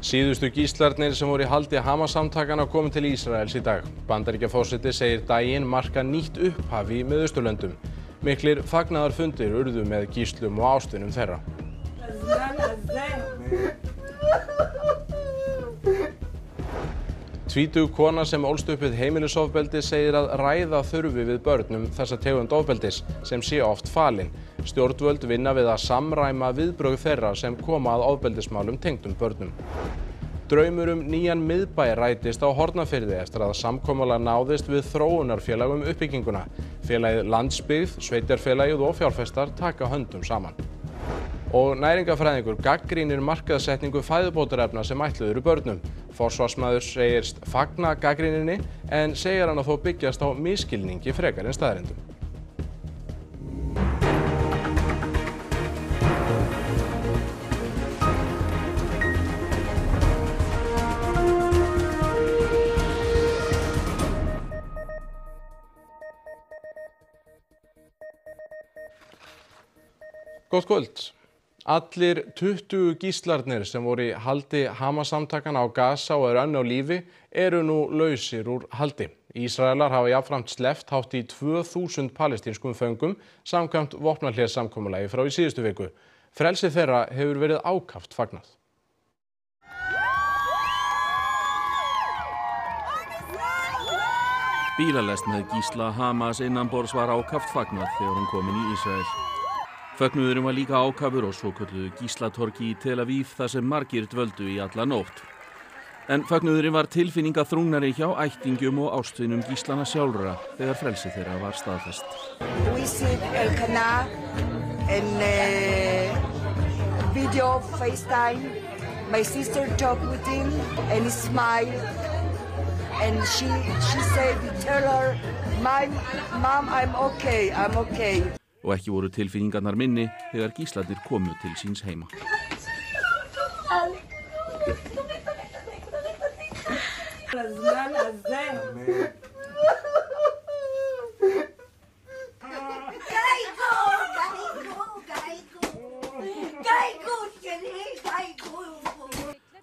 Síðustu gíslarnir sem voru í haldi Hamas-samtakanna komu til Ísraels í dag. Bandaríkjaforseti segir daginn marka nýtt upphaf í Miðausturlöndum. Miklir fagnaðarfundir urðu með gíslum og ástvinum þeirra. Tvítug kona sem ólst upp við heimilisofbeldi segir að ræða þurfi við börnum þessa tegund ofbeldis sem sé oft falin. Stjórnvöld vinna við að samræma viðbrögð þeirra sem koma að ofbeldismálum tengdum börnum. Draumur nýjan miðbæ rætist á Hornafirði eftir að samkomulag náðist við þróunarfélag uppbygginguna. Félagið Landsbyggð, sveitarfélagið og fjárfestar taka höndum saman. Og næringafræðingur gagnrýnir markaðssetningu fæðubótarefna sem ætluð eru börnum. Forsvarsmaður segist fagna gagnrýninni en segir hann að þó byggjast á misskilningi frekar en staðreyndum. Gott kvöld. Allir 20 gíslarnir sem voru í haldi Hamas-samtakanna á Gaza og eru enn á lífi eru nú lausir úr haldi. Ísraelar hafa jafnframt sleppt hátt í 2000 palestínskum föngum samkvæmt vopnahléssamkomulagi frá í síðustu viku. Frelsi þeirra hefur verið ákaft fagnað. Bílalest með gísla Hamas innanborðs var ákaft fagnað þegar hún komin í Ísrael. Fögnuðurinn var líka ákafur á svokölluðu gíslatorgi í Tel Aviv þar sem margir dvöldu í alla nótt. En fögnuðurinn var tilfinningaþrungnari hjá ættingjum og ástvinum gíslana sjálfra þegar frelsi þeirra var staðfest. We see Elkanah and video FaceTime. My sister talked with him and he smiled and she said, tell her, Mom, I'm okay. Og ekki voru tilfinningarnar minni þegar gíslarnir komu til síns heima.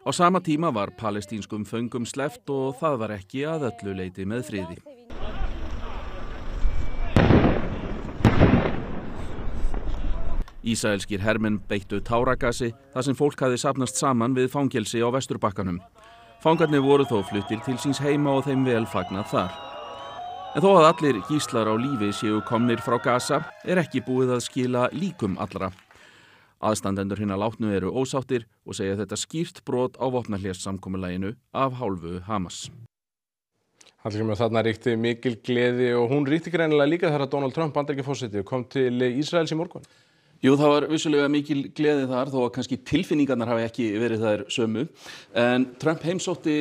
Á sama tíma var palestínskum föngum sleppt og það var ekki að öllu leyti með friði. Ísraelskir hermenn beittu táragasi þar sem fólk hafði safnast saman við fangelsi á Vesturbakkanum. Fangarnir voru þó fluttir til síns heima og þeim vel fagnað þar. En þó að allir gíslar á lífi séu komnir frá Gaza ekki búið að skila líkum allra. Aðstandendur hinna látnu eru ósáttir og segja þetta skýrt brot á vopnahléssamkomulaginu af hálfu Hamas. Hallgrímur, þarna ríkti mikil gleði og hún ríkti greinilega líka þegar Donald Trump Bandaríkjaforseti kom til Ísraels í morgun. Jú, það var vissulega mikil gleði þar, þó að kannski tilfinningarnar hafi ekki verið þær sömu. En Trump heimsótti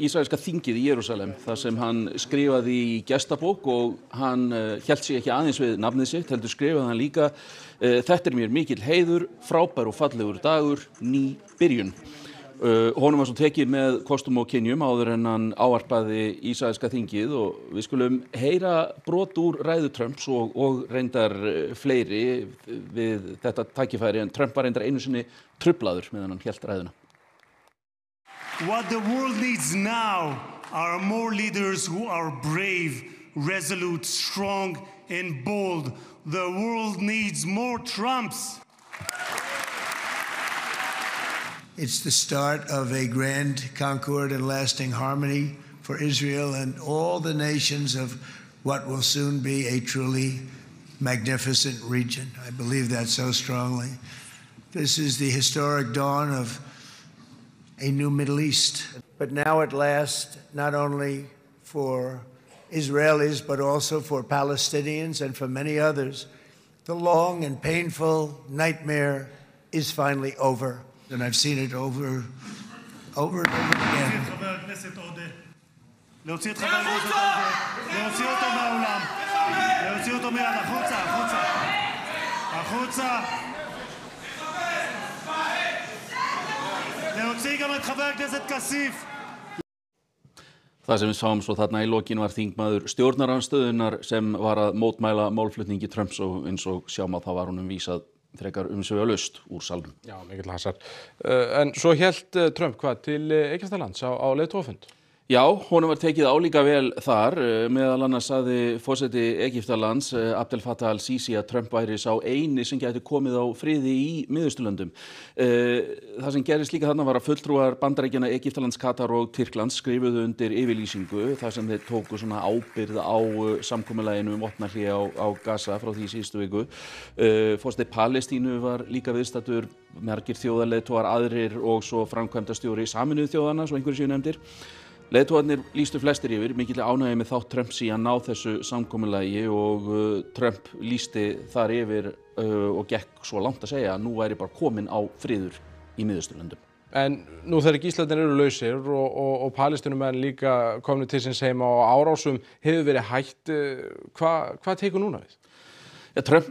ísraelska þingið í Jerúsalem, þar sem hann skrifaði í gestabók og hann hélt sig ekki aðeins við nafnið sitt, heldur skrifaði hann líka, þetta mér mikil heiður, frábær og fallegur dagur, ný byrjun. Honum var svo tekið með kostum og kynjum áður en hann ávarpaði ísraelska þingið og við skulum heyra brot úr ræðu Trumps og reyndar fleiri við þetta tækifæri en Trump var reyndar einu sinni truflaður meðan hann hélt ræðuna. What the world needs now are more leaders who are brave, resolute, strong and bold. The world needs more Trumps. It's the start of a grand concord and lasting harmony for Israel and all the nations of what will soon be a truly magnificent region. I believe that so strongly. This is the historic dawn of a new Middle East. But now at last, not only for Israelis, but also for Palestinians and for many others, the long and painful nightmare is finally over. And I've seen it over and over again. להוציא את חבר הכנסת עודה, להוציא אותו מהאולם, להוציא אותו מיד, החוצה, להוציא גם את חבר הכנסת כסיף. Það sem við sáum svo þarna í lokin var þingmaður stjórnarandstöðunnar sem var að mótmæla málflutningi Trumps og eins og sjáum að það var honum vísað frekar umsvifalaust úr salnum. Já, mikill hasar. En svo hélt Trump til Egyptalands á leiðtogafund? Já, honum var tekið álíka vel þar, meðal annars sagði forseti Egyptalands Abdel Fattah al-Sisi að Trump væri sá eini sem gæti komið á friði í Miðausturlöndum. Það sem gerist líka þarna var að fulltrúar Bandaríkjanna, Egyptalands, Katar og Tyrklands skrifuðu undir yfirlýsingu þar sem þeir tóku svona ábyrgð á samkomulaginu vopnahlé á Gaza frá því síðustu viku. Forseti Palestínu var líka viðstaddur, margir þjóðarleiðtogar aðrir og svo framkvæmdastjóri Sameinuðu þjóðanna, svo einhverjir séu nefndir. Leiðtogarnir lýstu flestir yfir mikilli ánægju með þátt Trumps í að ná þessu samkomulagi og Trump lýsti þar yfir og gekk svo langt að segja að nú væri bara komin á friður í Miðausturlöndum. En nú þegar gíslarnir eru lausir og Palestínumenn líka komnir til síns heima og árásum hefur verið hætt, hvað tekur núna við? Ja, Trump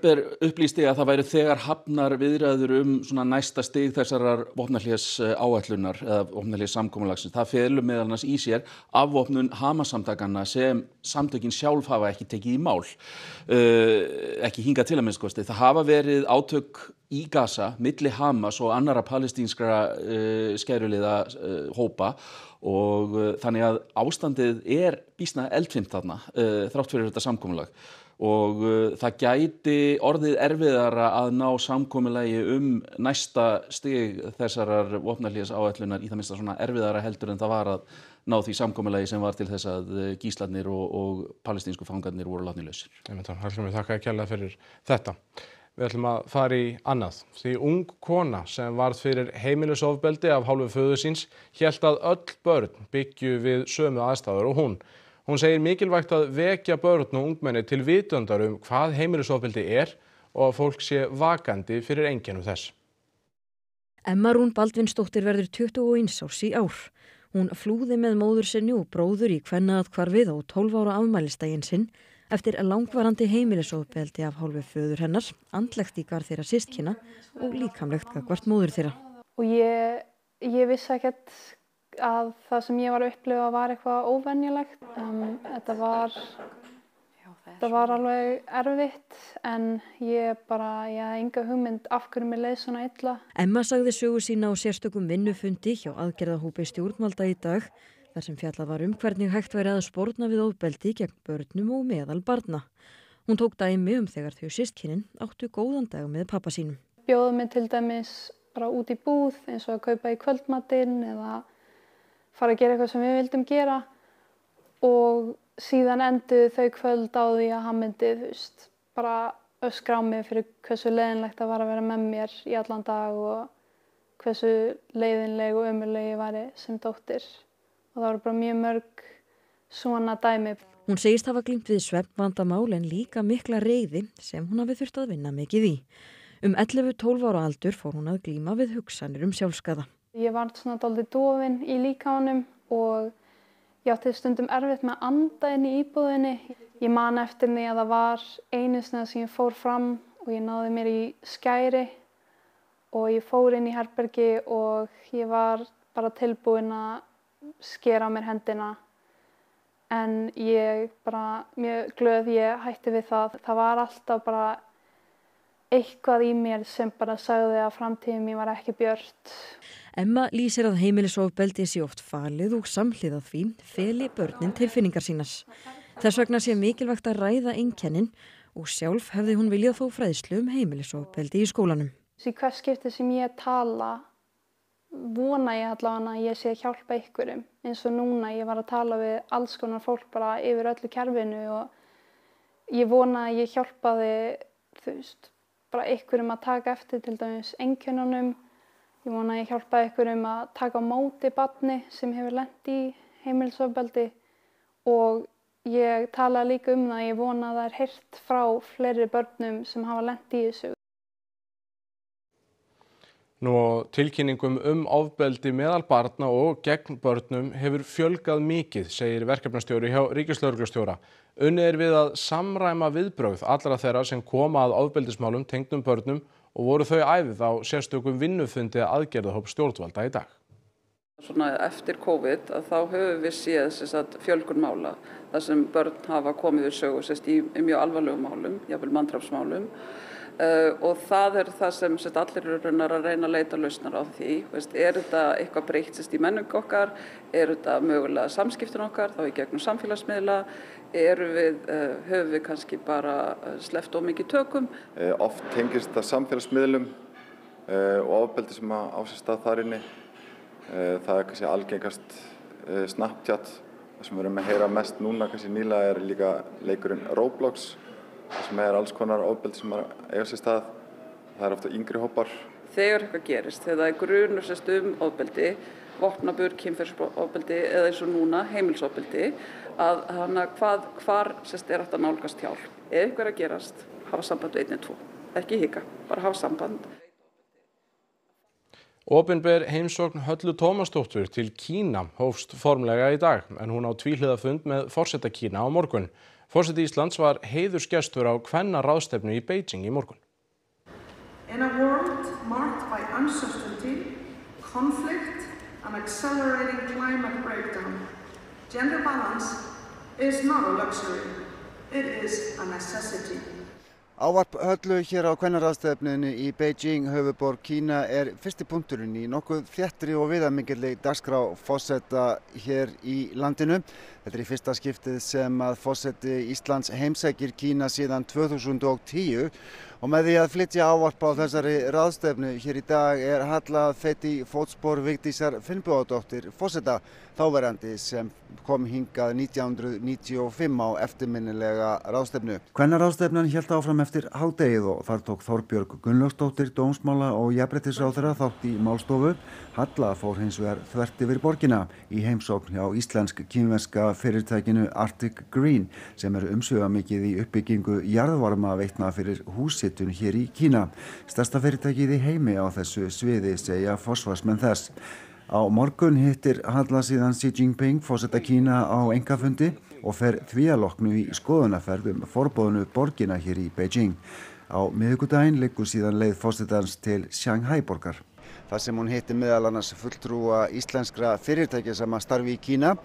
upplýsti að það væri þegar hafnar viðræður svona næsta stig þessarar vopnahlés áætlunar eða vopnahlés samkomulagsins. Það felur meðal annars í sér afvopnun Hamas-samtakanna sem samtökin sjálf hafa ekki tekið í mál, ekki hingað til að minnsta kosti. Það hafa verið átök í Gaza milli Hamas og annarra palestínskra skæruliða hópa og þannig að ástandið býsna eldfimt þarna þrátt fyrir þetta samkomulag. Og það gæti orðið erfiðara að ná samkomulagi næsta stig þessarar vopnahlés áætlunar í það minnsta svona erfiðara heldur en það var að ná því samkomulagi sem var til þess að gíslarnir og palestínsku fangarnir voru látnir lausir. Hallgrímur, þakka kærlega fyrir þetta. Við ætlum að fara í annað. Því ung kona sem varð fyrir heimilisofbeldi af hálfu föður síns hélt að öll börn byggju við sömu aðstæður og hún. Hún segir mikilvægt að vekja börn og ungmenni til vitundar hvað heimilisofbeldi og að fólk sé vakandi fyrir einkennum þess. Emma Rún Baldvinsdóttir verður 21 árs í ár. Hún flúði með móður sinni og bróður í kvennaathvarfið á 12 ára afmælisdaginn sinn eftir langvarandi heimilisofbeldi af hálfu föður hennar, andlegt í garð þeirra systkina og líkamlegt gagnvart móður þeirra. Og ég vissi ekkert að það sem ég var að upplifa var eitthvað óvenjulegt. Þetta var alveg erfitt en ég hafði enga hugmynd af hverju mér leið svona illa. Emma sagði sögu sína á sérstökum vinnufundi hjá aðgerðahópi stjórnvalda í dag þar sem fjallað var hvernig hægt væri að sporna við ofbeldi gegn börnum og meðal barna. Hún tók dæmi þegar þau systkinin áttu góðan dag með pappa sínum. Bjóðu mig til dæmis bara út í búð eins og að kaupa í kvöldmatinn eða fara að gera eitthvað sem við vildum gera og síðan enduðu þau kvöld á því að hann myndi bara öskra á mig fyrir hversu leiðinlegt það var að vera með mér í allan dag og hversu leiðinleg og ömurleg ég væri sem dóttir og það voru bara mjög mörg svona dæmi. Hún segist hafa glímt við svefnvandamál en líka mikla reiði sem hún hafi þurft að vinna mikið í. 11-12 ára aldur fór hún að glíma við hugsanir sjálfskaða. Ég var svona dálítið dofin í líkamanum og ég átti stundum erfitt með að anda inn í íbúðinni. Ég man eftir því að það var einu sinni sem ég fór fram og ég náði mér í skæri og ég fór inn í herbergi og ég var bara tilbúin að skera á mér hendina. En ég mjög glöð ég hætti við það. Það var alltaf bara eitthvað í mér sem bara sagði að framtíðin mín var ekki björt. Emma lýsir að heimilisofbeldi sé oft falið og samhliða því feli börnin tilfinningar sínas. Þess vegna sé mikilvægt að ræða einkennin og sjálf hefði hún viljað fá fræðslu heimilisofbeldi í skólanum. Í hvers skipti sem ég tala vona ég allavega að ég sé að hjálpa einhverjum. Eins og núna ég var að tala við alls konar fólk bara yfir öllu kerfinu og ég vona að ég hjálpaði bara einhverjum að taka eftir til dæmis einkennunum. Ég vona að ég hjálpaði einhverjum að taka á móti barni sem hefur lent í heimilisofbeldi og ég talaði líka það að ég vona að það heyrt frá fleiri börnum sem hafa lent í þessu. Nú tilkynningum ofbeldi meðal barna og gegn börnum hefur fjölgað mikið, segir verkefnastjóri hjá ríkislögreglustjóra. Unnið við að samræma viðbrögð allra þeirra sem koma að ofbeldismálum tengdum börnum og voru þau æfð á sérstökum vinnufundi aðgerðahóps stjórnvalda í dag. Svona eftir COVID þá höfum við séð fjölgun mála þar sem börn hafa komið við sögu í mjög alvarlegum málum, jafnvel manndrápsmálum. og það það sem allir eru að reyna að leita lausnar á því. Þetta eitthvað breytt í menningu okkar? Þetta mögulega samskiptin okkar, þá í gegnum samfélagsmiðla? Höfum við kannski bara sleppt of mikið tökum? Oft tengist það samfélagsmiðlum og ofbeldi sem á sér stað þar inni. Það kannski algengast Snapchat. Það sem við erum að heyra mest núna kannski nýlega líka leikurinn Roblox, sem alls konar ofbeldi sem eiga sér stað. Það ofta yngri hópar. Þegar eitthvað gerist, þegar það grunur ofbeldi, vopnaburð, kynferðisofbeldi eða eins og núna heimilisofbeldi, að hvar hægt að nálgast hjálp. Ef eitthvað að gerast, hafa samband við 112. Ekki hika, bara hafa samband. Opinber heimsókn Höllu Tómasdóttur til Kína hófst formlega í dag, en hún á tvíhliða fund með forseta Kína á morgun. Forseti Íslands var heiðursgestur á kvennaráðstefnu í Beijing í morgun. In a world marked by uncertainty, conflict and accelerating climate breakdown, gender balance is not a luxury, it is a necessity. Ávarp Höllu hér á kvennaráðstefnunni í Beijing, höfuðborg Kína, fyrsti punkturinn í nokkuð þéttri og viðamikilli dagskrá forseta hér í landinu. Þetta í fyrsta skiptið sem að forseti Íslands heimsækir Kína síðan 2010 og með því að flytja ávarp á þessari ráðstefnu hér í dag hallað feti fótspor Vigdísar Finnbogadóttir forseta þáverandi sem kom hingað 1995 á eftirminnilega ráðstefnu. Kvennaráðstefnan hélt áfram eftir hádegið og þar tók Þorbjörg Gunnlaugsdóttir dómsmála- og jafnréttisráðherra þátt í málstofu. Halla fór hins vegar þvert yfir borgina í heimsókn hjá íslensk-kínverska fyrirtækinu Arctic Green sem umsvifamikið í uppbyggingu jarðvarmaveitna fyrir húshitun hér í Kína. Stærsta fyrirtækið í heimi á þessu sviði, segja forsvarsmenn þess. Á morgun hittir Halla síðan Xi Jinping forseta Kína á einkafundi og fer því að loknu í skoðunarferð forboðnu borgina hér í Beijing. Á miðvikudaginn liggur síðan leið forsetans til Shanghai borgar. Það sem hún hitti meðal annars fulltrúa íslenskra fyrirtækja sem að starfi í Kína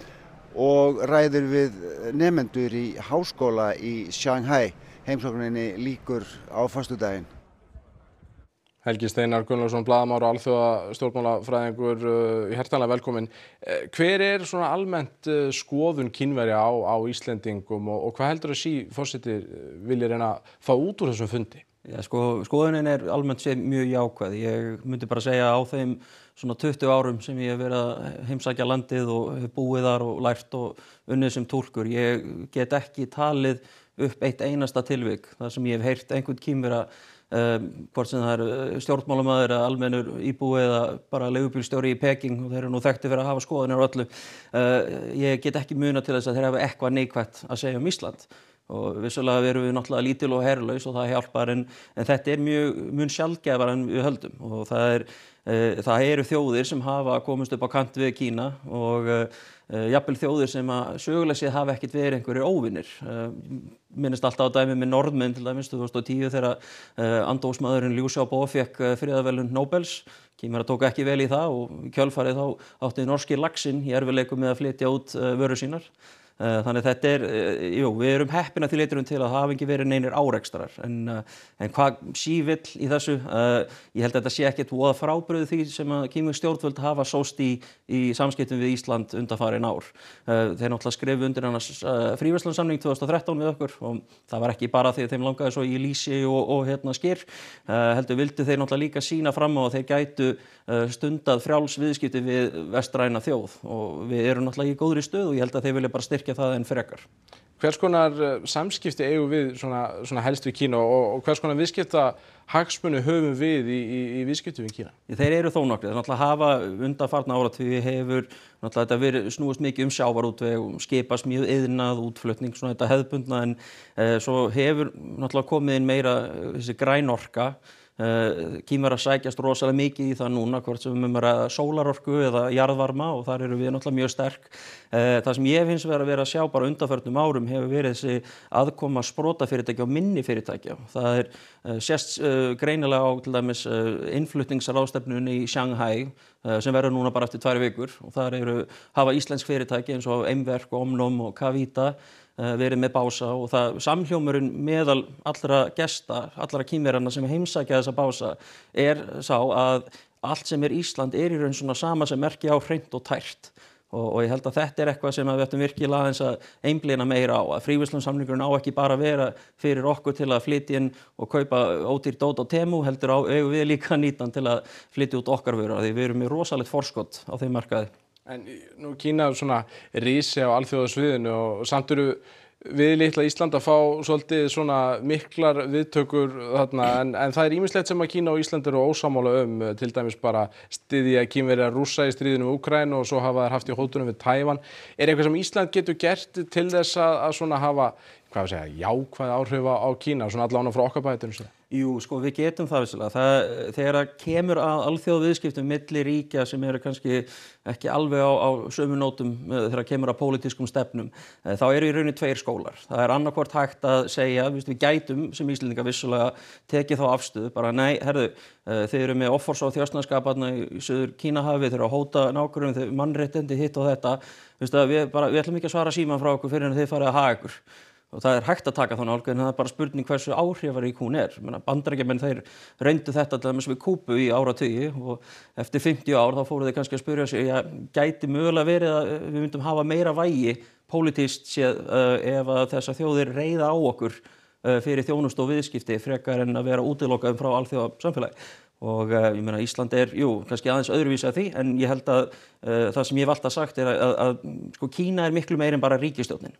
og ræður við nemendur í háskóla í Shanghai. Heimsókninni lýkur á föstudaginn. Helgi Steinar Gunnlaugsson, blaðamaður og alþjóðastjórnmálafræðingur, hjartanlega velkomin. Hver svona almennt skoðun Kínverja á Íslendingum og hvað heldur að Xi forseti vilji reyna að fá út úr þessum fundi? Já, skoðunin almennt séð mjög jákvæð. Ég myndi bara segja á þeim svona 20 árum sem ég hef verið að heimsækja landið og hef búið þar og lært og unnið sem túlkur. Ég get ekki talið upp eitt einasta tilvik þar sem ég hef heyrt einhvern Kínverja, hvort sem það stjórnmálamaður eða almennur íbúi eða bara leigubílstjóri í Peking, og þeir eru nú þekktir fyrir að hafa skoðanir á öllu. Ég get ekki munað til þess að þeir hafa eitthvað neikvætt að segja Ísland. Og vissulega erum við náttúrulega lítil og herlaus og það hjálpar, en þetta mun sjaldgæfara en við höldum, og það eru þjóðir sem hafa komist upp á kant við Kína og jafnvel þjóðir sem að sögulega séð hafa ekkert verið einhverjir óvinir. Minnist alltaf á dæmi með Norðmenn til dæmis 2010 þegar andófsmaðurinn Liu Xiaobo fékk friðarverðlaun Nóbels. Kínverjar tóku ekki vel í það og í kjölfarið þá átti norski laxinn í erfiðleikum með að flytja út vörur sínar. Þannig þetta við erum heppin að því leiturum til að það hafi ekki verið neinir árekstrar, en hvað Xi vill í þessu, ég held að þetta sé ekkert voða frábrugðið því sem að kínversk stjórnvöld hafa sóst í samskiptum við Ísland undanfarin ár. Þeir náttúrulega skrifu undir annars fríverslunarsamning 2013 við okkur og það var ekki bara því að þeim langaði svo í lýsi og skyr, heldur vildu þeir náttúrulega líka sýna fram á að þeir gætu stundað frjáls viðskipti við vestræna þjóð, og við erum náttúrulega í góðri stöðu og ég held að þeir vilja bara styrkja það en frekar. Hvers konar samskipti eigum við svona helst við Kína og hvers konar viðskiptahagsmuni höfum við í viðskiptum við Kína? Þeir eru þó nokkrir. Þeir náttúrulega hafa undanfarna áratugi hefur náttúrulega þetta verið snúist mikið sjávarútveg, skipasmíð, iðnað, útflutning, svona þetta hefðbundna, en svo hefur náttúrulega komið inn meira þessi grænorka. Kínverjar sækjast rosalega mikið í það núna, hvort sem við ræða sólarorku eða jarðvarma, og þar eru við náttúrulega mjög sterk. Það sem ég hef hins vegar verið að sjá bara undanförnum árum hefur verið þessi aðkoma sprotafyrirtækja og minni fyrirtækja. Það sést greinilega á til dæmis innflutningsráðstefnunni í Shanghai sem verður núna bara eftir 2 vikur, og þar hafa íslensk fyrirtæki eins og Eimverk og Omnom og Kavita verið með bása og það samhljómurinn meðal allra gesta, allra Kínverjana sem heimsækja þessa bása sá að allt sem Ísland í raun svona sama sem merki á hreint og tært. Og ég held að þetta eitthvað sem við ættum virkilega aðeins að einblína meira á, að fríverslunarsamningurinn á ekki bara að vera fyrir okkur til að flytja inn og kaupa ódýr dót á Temu, heldur eigum við líka nýta hann til að flytja út okkar vörur, því við erum með rosalegt forskot á þeim markaði. En nú Kína svona rísi á alþjóðasviðinu og samt eru við litla Ísland að fá svolítið svona miklar viðtökur þarna en það ýmislegt sem að Kína og Ísland eru ósammála til dæmis bara styðja Kínverjar Rússa í stríðinu við Úkraínu og svo hafa þær haft í hótunum við Taívan. Eitthvað sem Ísland getur gert til þess að svona hafa, jákvæð áhrif á Kína, svona allavega frá okkar bæjardyrum? Jú, sko við getum það vissulega. Þegar það kemur að alþjóðaviðskiptum milli ríkja sem eru kannski ekki alveg á sömu nótum þegar kemur að pólitískum stefnum, þá eru í rauninni tveir skólar. Það annarkvort hægt að segja, við gætum sem Íslendingar vissulega tekið þá afstöðu, bara nei, þið eru með offors og þjóstnaðskaparna í Suður Kínahafi, þeir eru að hóta nágrunum, mannréttindi hitt og þetta, við ætlum ekki að svara síman frá okkur fyrir en þið farið að haga ykkur. Og það hægt að taka þá nálgun, en það bara spurning hversu áhrifarík hún Bandaríkjamenn þeir reyndu þetta til dæmis við Kúbu í áratugi og eftir 50 ár þá fóru þeir kannski að spyrja sig, gæti mögulega verið að við myndum hafa meira vægi pólitískt séð ef að þessar þjóðir reiða á okkur fyrir þjónustu og viðskipti frekar en að vera útilokaðum frá alþjóðasamfélagi. Og ég meina Ísland kannski aðeins öðruvísi að því, en ég held að það sem ég hef alltaf sagt að sko Kína miklu meira en bara ríkisstjórnin.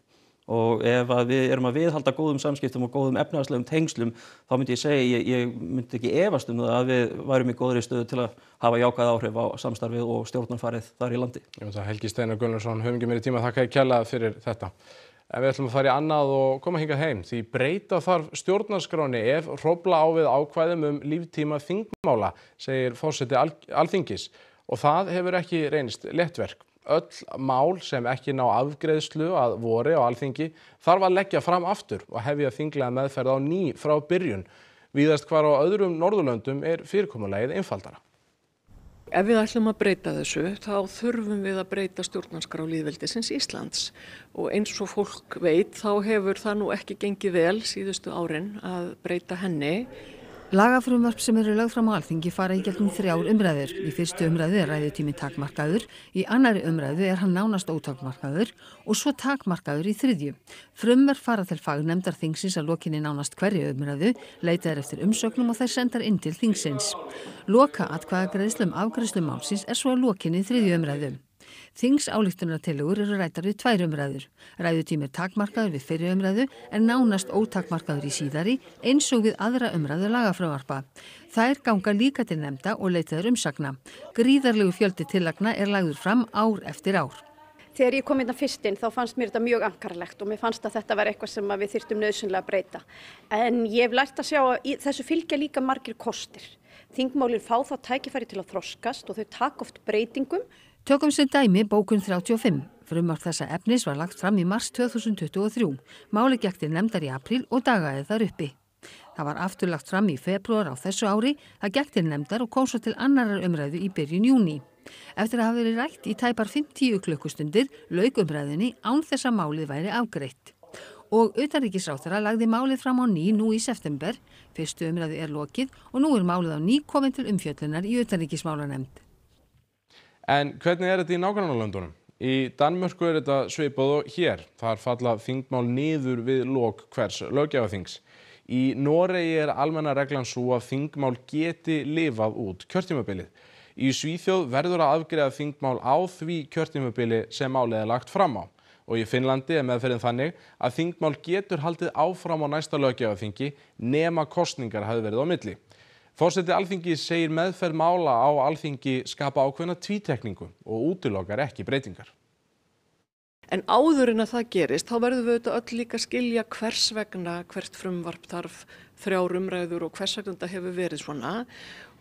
Og ef við erum að viðhalda góðum samskiptum og góðum efnahagslegum tengslum, þá myndi ég segja, ég myndi ekki efast það að við værum í góðri stöðu til að hafa jákvæð áhrif á samstarfið og stjórnarfarið þar í landi. Helgi Steinar Gunnarsson, höfum ekki meiri tíma, þakka þér kærlega fyrir þetta. En við ætlum að fara í annað og koma hingað heim, því breyta þarf stjórnarskráni ef hrófla á við ákvæðum líftíma þingmála, segir forseti Alþingis, og það hefur ekki reynst léttverk. Öll mál sem ekki ná afgreiðslu að vori á Alþingi þarf að leggja fram aftur og hefja þinglega meðferð á ný frá byrjun. Víðast hvar á öðrum Norðurlöndum fyrirkomulagið einfaldara. Ef við ætlum að breyta þessu, þá þurfum við að breyta stjórnarskrá lýðveldisins Íslands. Og eins og fólk veit, þá hefur það nú ekki gengið vel síðustu árin að breyta henni. Lagafrumvarp sem eru lögð fram á Alþingi fara í gegnum 3 umræður. Í fyrstu umræðu ræðutími takmarkaður, í annarri umræðu hann nánast ótakmarkaður og svo takmarkaður í 3. Frumvörp fara til fagnefndar þingsins að lokinni nánast hverju umræðu, leitað eftir umsögnum og þær sendar inn til þingsins. Lokaatkvæðagreiðslu afgreiðslu málsins svo að lokinni 3. umræðu. Þingsályktunartillögur eru ræddar við 2 umræður. Ræðutími takmarkaður við fyrri umræðu en nánast ótakmarkaður í síðari eins og við aðra umræðu lagafrumvarpa. Þær ganga líka til nefnda og leitaður umsagna. Gríðarlegu fjöldi tillagna lagður fram ár eftir ár. Þegar ég kom hérna fyrst inn þá fannst mér þetta mjög ankarlegt og mér fannst að þetta var eitthvað sem við þyrftum nauðsynlega að breyta. En ég hef lært að sjá að þessu fylgja líka margir kostir. Þingmálin fá þá tækifæri til að þroskast og þau taka oft breytingum. Tökum sem dæmi bókun 35. Frumvarp þessa efnis var lagt fram í mars 2023. Máli gekk til nefndar í apríl og dagaði þar uppi. Það var aftur lagt fram í febrúar á þessu ári, það gekk til nefndar og kom svo til annarar umræðu í byrjun júní. Eftir að hafa verið rætt í tæpar 50 klukkustundir lauk umræðunni án þess að málið væri afgreitt. Og utanríkisráðherra lagði málið fram á ný nú í september, fyrstu umræðu lokið og nú málið á ný komin til umfjöllunar í utanríkismálanefnd. En hvernig þetta í nágrannalöndunum? Í Danmörku þetta svipað og hér. Þar falla þingmál niður við lok hvers löggjafarþings. Í Noregi almenna reglan svo að þingmál geti lifað út kjörtímabilið. Í Svíþjóð verður að afgreiða þingmál á því kjörtímabili sem málið lagt fram á. Og í Finnlandi meðferðin þannig að þingmál getur haldið áfram á næsta löggjafarþingi nema kosningar hafi verið á milli. Forseti Alþingis segir meðferð mála á Alþingi skapa ákveðna tvítekningu og útilokar ekki breytingar. En áður en að það gerist, þá verðum við auðvitað öll líka skilja hvers vegna hvert frumvarp þarf 3 umræður og hvers vegna þetta hefur verið svona.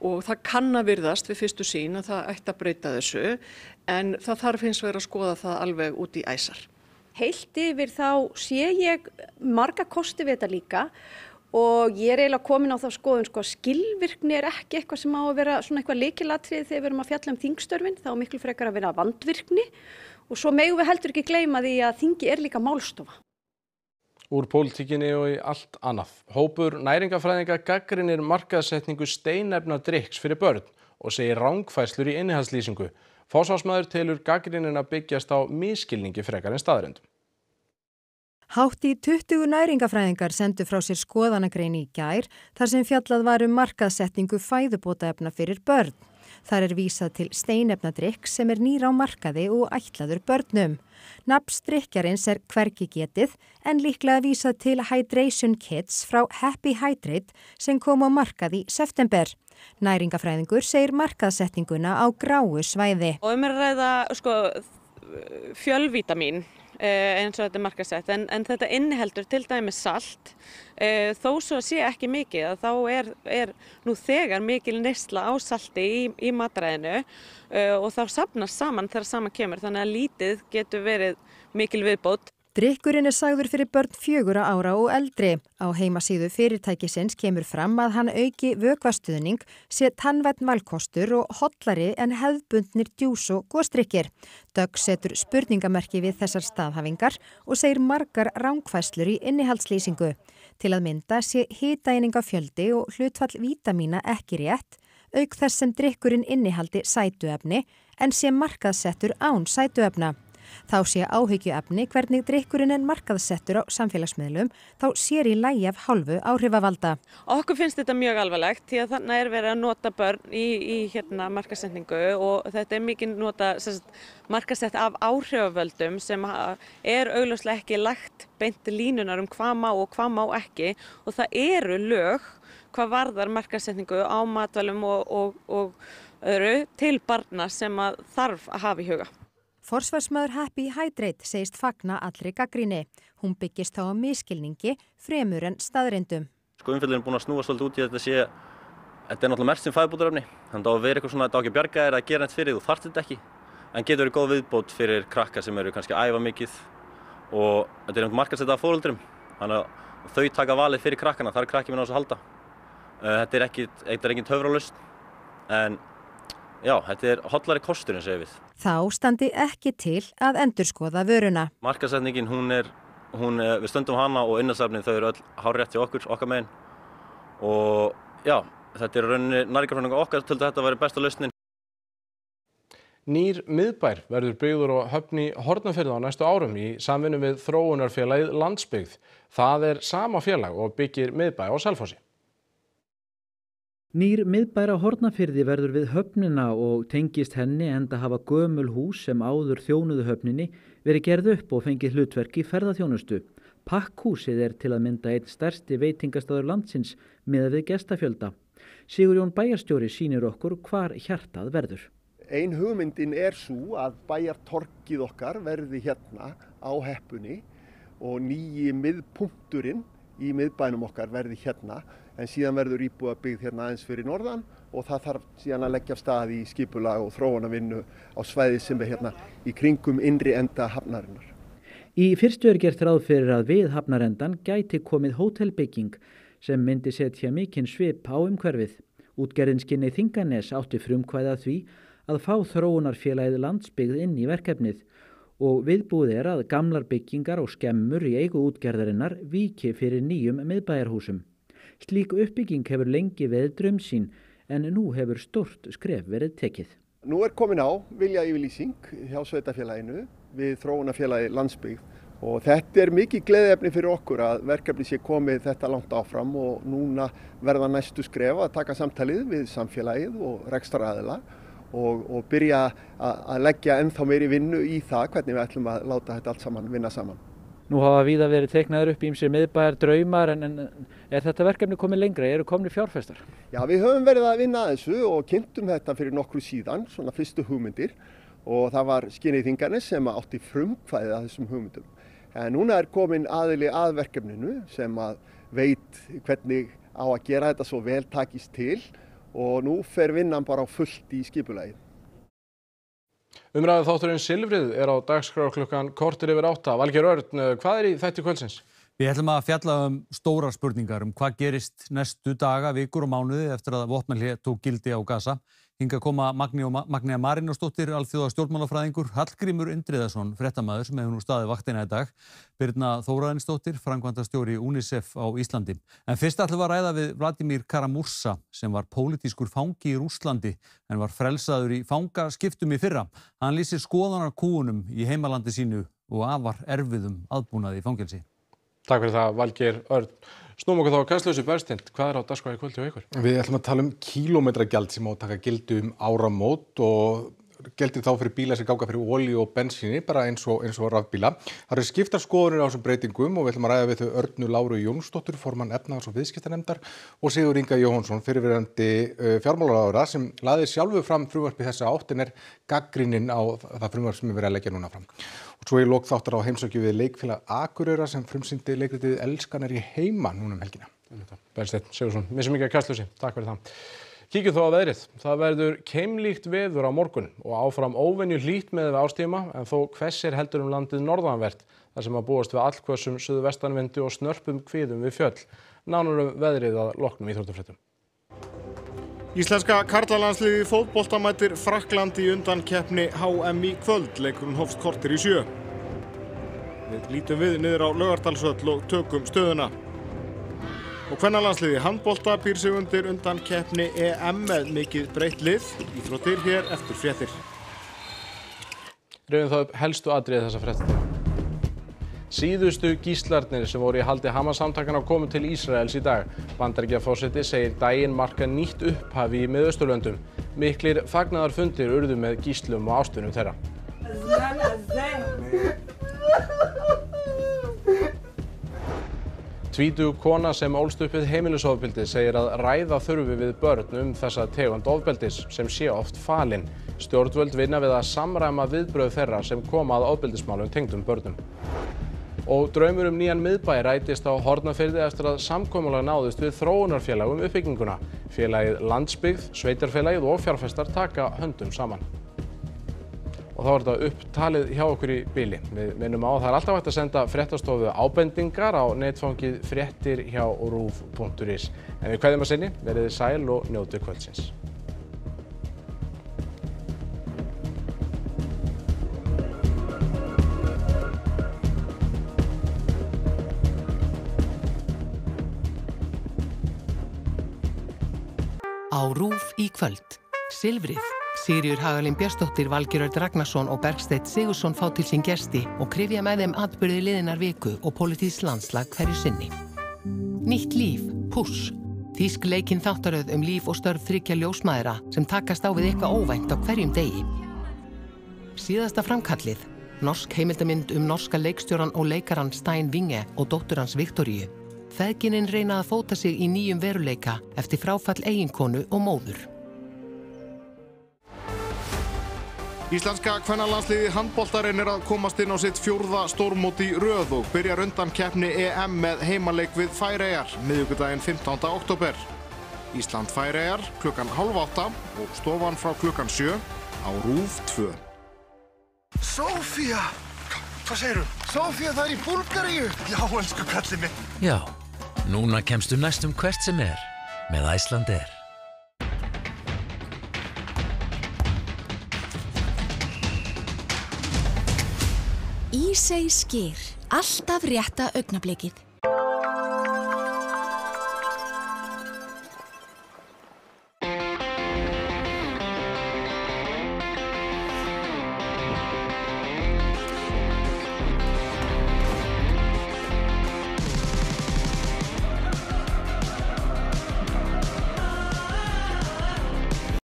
Og það kann að virðast við fyrstu sýn að það ætti að breyta þessu, en það þarf hins vegar að skoða það alveg út í æsar. Heilt yfir þá sé ég marga kosti við þetta líka. Og ég eiginlega komin á þá skoðun að skilvirkni ekki eitthvað sem á að vera svona eitthvað lykilatriði þegar við erum að fjalla þingstörfin, þá miklu frekar að vera vandvirkni og svo megum við heldur ekki gleyma því að þingi líka málstofa. Úr pólitíkinni og í allt annað. Hópur næringafræðinga gagnrýnir markaðssetningu steinefnadrykks fyrir börn og segir rangfærslur í innihaldslýsingu. Forsvarsmaður telur gagnrýnina byggjast á misskilningi frekar en staðreyndum. Hátt í 20 næringafræðingar sendu frá sér skoðanagrein í gær þar sem fjallað var markaðssetningu fæðubótaefna fyrir börn. Þar er vísað til steinefnadrykks sem er nýr á markaði og ætlaður börnum. Nafn drykkjarins er hvergi getið en líklega vísað til Hydration Kits frá Happy Hydrate sem kom á markað í september. Næringafræðingur segir markaðssetninguna á gráu svæði. Og er að ræða fjölvítamín eins og þetta er markaðsett en þetta inniheldur til dæmis salt þó svo sé ekki mikið að þá er nú þegar mikil neysla á salti í mataræðinu og þá safnast saman þegar saman kemur þannig að lítið getur verið mikil viðbót. Drykkurinn er sagður fyrir börn 4 ára og eldri. Á heimasíðu fyrirtækisins kemur fram að hann auki vökvastuðning, sé tannvænn valkostur og hollari en hefðbundnir djús og gosdrykkir. Dögg setur spurningamerki við þessar staðhæfingar og segir margar rangfærslur í innihaldslýsingu. Til að mynda sé hitaeiningafjöldi og hlutfall vítamína ekki rétt, auk þess sem drykkurinn innihaldi sætuefni en sé markaðssettur án sætuefna. Þá sé áhyggjuefni hvernig drykkurinn er markaðssettur á samfélagsmiðlum, þá sér í lagi af hálfu áhrifavalda. Okkur finnst þetta mjög alvarlegt því að þannig er verið að nota börn í markaðssetningu og þetta er mikið nota markaðsett af áhrifavöldum sem er augljóslega ekki lagt beint línunar hvað má og hvað má ekki og það eru lög hvað varðar markaðssetningu á matvælum og öðru til barna sem að þarf að hafa í huga. Forsvarsmaður Happy Hydrate segist fagna allri gagnrýni. Hún byggist þá á misskilningi fremur en staðreyndum. Umfjöllun er búin að snúa svolítið út í þetta þetta er náttúrulega merkt sem fæðubótarefni. Þannig að það á að vera eitthvað svona, þetta á ekki að bjarga þér að gera neitt fyrir, þú þarft þetta ekki. En getur verið góð viðbót fyrir krakka sem eru kannski að æfa mikið og þetta er markaðssett af foreldrum. Þannig að þau taka valið fyrir krakkana, þar er krakki minn á þess að halda. Þetta er engin töfralausn, en já, þetta er hollari kosturinn, segir við. Þá standi ekki til að endurskoða vöruna. Markaðssetningin, við stöndum hana og innasafnið þau eru öll hárrétt hjá okkar megin. Og já, þetta er rauninni næringarfræðingar okkar til þetta væri besta lausnin. Nýr miðbær verður byggður á Höfn í Hornafirði á næstu árum í samvinnu við þróunarfélagið Landsbyggð. Það er sama félag og byggir miðbæ á Selfossi. Nýr miðbær á Hornafirði verður við höfnina og tengist henni enda hafa gömul hús sem áður þjónuðu höfninni verið gerð upp og fengið hlutverk í ferðaþjónustu. Pakkhúsið er til að mynda einn stærsti veitingastaður landsins miðað við gestafjölda. Sigurjón bæjarstjóri sýnir okkur hvar hjartað verður. Ein hugmyndin er sú að bæjartorgið okkar verði hérna á Heppunni og nýji miðpunkturinn í miðbænum okkar verði hérna. En síðan verður íbúðabyggð hérna aðeins fyrir norðan og það þarf síðan að leggja af stað í skipulag og þróunarvinnu á svæði sem er hérna í kringum innri enda hafnarinnar. Í fyrstu er gert ráð fyrir að við hafnarendan gæti komið hótelbygging sem myndi setja mikinn svip á umhverfið. Útgerðin Skinney Þinganes átti frumkvæði að því að fá þróunarfélagið Landsbyggð inn í verkefnið og viðbúið er að gamlar byggingar og skemmur í eigu útgerðarinnar víki fyrir nýjum miðbæjarhúsum. Slík uppbygging hefur lengi verið draumsýn en nú hefur stórt skref verið tekið. Nú er komin á viljayfirlýsing hjá sveitarfélaginu við þróunarfélagið Landsbyggð og þetta er mikið gleðiefni fyrir okkur að verkefni sé komið þetta langt áfram og núna verða næstu skref að taka samtalið við samfélagið og rekstraraðila og byrja að leggja ennþá meiri vinnu í það hvernig við ætlum að láta þetta allt saman vinna saman. Nú hafa víða verið teiknaður upp ýmsir miðbæjar draumar en er þetta verkefni komið lengra? Eru komnir fjárfestar? Já, við höfum verið að vinna að þessu og kynntum þetta fyrir nokkru síðan, svona fyrstu hugmyndir og það var Skinney Þinganes sem átti frumkvæðið að þessum hugmyndum. En núna er komin aðili að verkefninu sem að veit hvernig á að gera þetta svo vel takist til og nú fer vinnan bara á fullt í skipulagið. Umræðu þátturinn Silfrið er á dagskrá klukkan korter yfir 8. Valgeir Örn, hvað er í þætti kvöldsins? Við ætlum að fjalla stórar spurningar hvað gerist næstu daga, vikur og mánuði eftir að vopnahlé tók gildi á Gaza. Hingað koma Magnea Marinósdóttir, alþjóða stjórnmálafræðingur, Hallgrímur Indriðason, fréttamaður sem hefur nú staðið vaktina í dag, Birna Þórarinsdóttir, framkvæmdastjóri UNICEF á Íslandi. En fyrst ætlum við að ræða við Vladimir Kara-Murza sem var pólitískur fangi í Rússlandi en var frelsaður í fangaskiptum í fyrra. Hann lýsir skoðanakúgunum í heimalandi sínu og afar erfiðum aðbúnaði í fangelsi. Takk fyrir það, Valgeir Örn. Snúum okkur þá á Kastljósi Bergsteinn. Hvað á dagskrá í kvöldi og ykkur? Við ætlum að tala kílómetragjald sem á að taka gildi áramót og gildir þá fyrir bíla sem ganga fyrir olíu og bensíni, bara eins og rafbíla. Það eru skiptar skoðanir á þessum breytingum og við ætlum að ræða við þau Örnu Láru Jónsdóttur, formann efnahags- og viðskiptanefndar og Sigurð Inga Jóhannsson, fyrrverandi fjármálaráðherra sem lagði sjálfur fram frumvarp í þessa átt en gagnrýninn á það frumvarp sem verið að leggja núna fram. Og svo í lok þáttar á heimsókju við leikfélag Akureyrar sem frumsýndi leikritið Elskan er í heima núna helgina. Bergsteinn Sigurðsson, missum ekki að Kastljósi. Takk fyrir það. Kíkjum þó á veðrið. Það verður keimlíkt veður á morgun og áfram óvenju hlýtt miðað við árstíma en þó hvessir heldur landið norðanvert þar sem að búast við allhvössum suðvestanvindi og snörpum hviðum við fjöll. Nánar veðrið að loknum íþróttafréttum. Íslenska karlalandsliðið í fótbolta mætir Frakklandi í undankeppni HM í kvöld. Leikurinn hófst korter í 7. Við lítum við niður á Laugardalsvöll og tökum stöðuna. Og kvennalandsliðið í handbolta býr sig undir undankeppni EM með mikið breytt lið. Íþróttir hér eftir fréttir. Rifjum það upp helstu atriði þessa fréttatíma. Síðustu gíslarnir sem voru í haldi Hamas-samtakanna komu til Ísraels í dag. Bandaríkjaforseti segir daginn marka nýtt upphafi í Miðausturlöndum. Miklir fagnaðarfundir urðu með gíslum og ástvunum þeirra. Tvítug kona sem ólst upp við heimilisofbeldi segir að ræða þurfi við börn þessa tegund ofbeldis sem sé oft falin. Stjórnvöld vinna við að samræma viðbrögð þeirra sem koma að ofbeldismálum tengdum börnum. Og draumur nýjan miðbæ rætist á Hornafirði eftir að samkomulag náðist við þróunarfélag uppbygginguna. Félagið Landsbyggð, sveitarfélagið og fjárfestar taka höndum saman. Og þá er þetta upptalið hjá okkur í bili. Við minnum á að það er alltaf hægt að senda fréttastofu ábendingar á netfangið fréttir hjá ruv.is. En við kveðjum að sinni, verið sæl og njótið kvöldsins. Á RÚV í kvöld. Silfrið. Sigríður Hagalín Björnsdóttir, Valgeir Örn Ragnarsson og Bergsteinn Sigurðsson fá til sín gesti og kryfja með þeim atburði liðinnar viku og pólitískt landslag hverju sinni. Nýtt líf, Push. Þýsk leikinn þáttaröð líf og störf 3 ljósmæðra sem takast á við eitthvað óvænt á hverjum degi. Síðasta framkallið. Norsk heimildamynd norska leikstjóran og leikaran Stein Winge og dóttur hans Viktoríu. Feðginin reyna að fóta sig í nýjum veruleika eftir fráfall eiginkonu og móður. Íslenska kvennalandsliðið í handbolta reynir að komast inn á sitt 4. stórmót í röð og byrjar undankeppni EM með heimaleik við Færeyjar miðvikudaginn 15. október. Ísland Færeyjar klukkan 7:30 og stofan frá klukkan 7 á RÚV 2. Sofía! Hvað segirðu? Sofía, það er í Búlgaríu! Já, elsku kallið minn. Já, núna kemstu næstum hvert sem með Icelandair. Ísey Skyr, alltaf rétta augnablikið.